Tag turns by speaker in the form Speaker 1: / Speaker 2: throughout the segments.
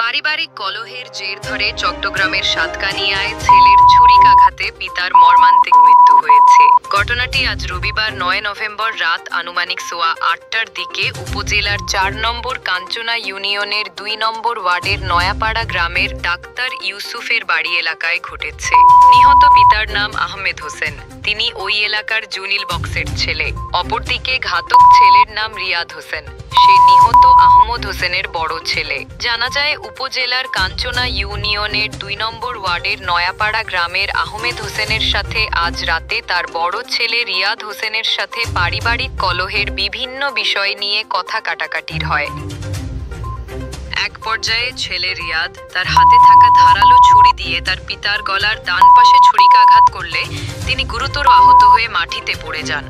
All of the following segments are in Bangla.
Speaker 1: পারিবারিক কলহের জের ধরে চট্টগ্রামের সাতকানিয়ায় ছেলের ছুরিকাঘাতে পিতার মর্মান্তিক মৃত্যু হয়েছে। ঘটনাটি আজ রবিবার ৯ নভেম্বর রাত আনুমানিক সোয়া ৮টার দিকে উপজেলার ৪ নম্বর কাঞ্চনা ইউনিয়নের ২ নম্বর ওয়ার্ডের নয়াপাড়া গ্রামের ডাক্তার ইউসুফের বাড়ি এলাকায় ঘটেছে। নিহত পিতার নাম আহমেদ হোসেন। তিনি ওই এলাকার জুনিল বক্সের ছেলে। অপরদিকে ঘাতক ছেলের নাম রিয়াদ হোসেন। সে নিহত আহমদ হোসেনের বড় ছেলে। জানা যায়, উপজেলার কাঞ্চনা ইউনিয়নের ২ নম্বর ওয়ার্ডের নয়াপাড়া গ্রামের আহমেদ হোসেনের সাথে আজ রাতে তার বড় ছেলে রিয়াদ হোসেনের সাথে পারিবারিক কলহের বিভিন্ন বিষয় নিয়ে কথা কাটাকাটির হয়। এক পর্যায়ে ছেলে রিয়াদ তার হাতে থাকা ধারালো ছুরি দিয়ে তার পিতার গলার ডান পাশে ছুরিকাঘাত করলে তিনি গুরুতর আহত হয়ে মাটিতে পড়ে যান।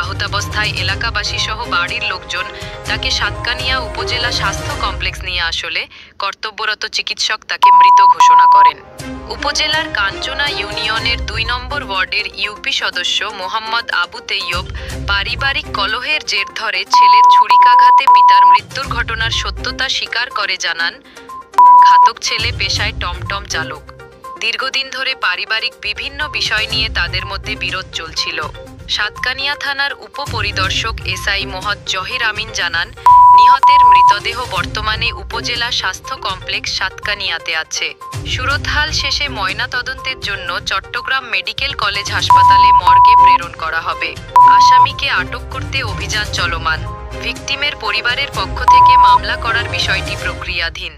Speaker 1: আহতাবস্থায় এলাকাবাসী সহ বাড়ির লোকজন তাকে সাতকানিয়া উপজেলা স্বাস্থ্য কমপ্লেক্স নিয়ে আসলে কর্তব্যরত চিকিৎসক তাকে মৃত ঘোষণা করেন। উপজেলার কাঞ্চনা ইউনিয়নের ২ নম্বর ওয়ার্ডের ইউপি সদস্য মোহাম্মদ আবু তেইয়ব পারিবারিক কলহের জের ধরে ছেলের ছুরিকাঘাতে পিতার মৃত্যুর ঘটনার সত্যতা স্বীকার করে জানান, ঘাতক ছেলে পেশায় টমটম চালক। দীর্ঘদিন ধরে পারিবারিক বিভিন্ন বিষয় নিয়ে তাদের মধ্যে বিরোধ চলছিল। সাতকানিয়া থানার উপপরিদর্শক এসআই মোহাম্মদ জহির আমিন জানান, নিহতের মৃতদেহ বর্তমানে উপজেলা স্বাস্থ্য কমপ্লেক্স সাতকানিয়াতে আছে। সুরতহাল শেষে ময়নাতদন্তের জন্য চট্টগ্রাম মেডিকেল কলেজ হাসপাতালে মর্গে প্রেরণ করা হবে। আসামিকে আটক করতে অভিযান চলমান। ভিকটিমের পরিবারের পক্ষ থেকে মামলা করার বিষয়টি প্রক্রিয়াধীন।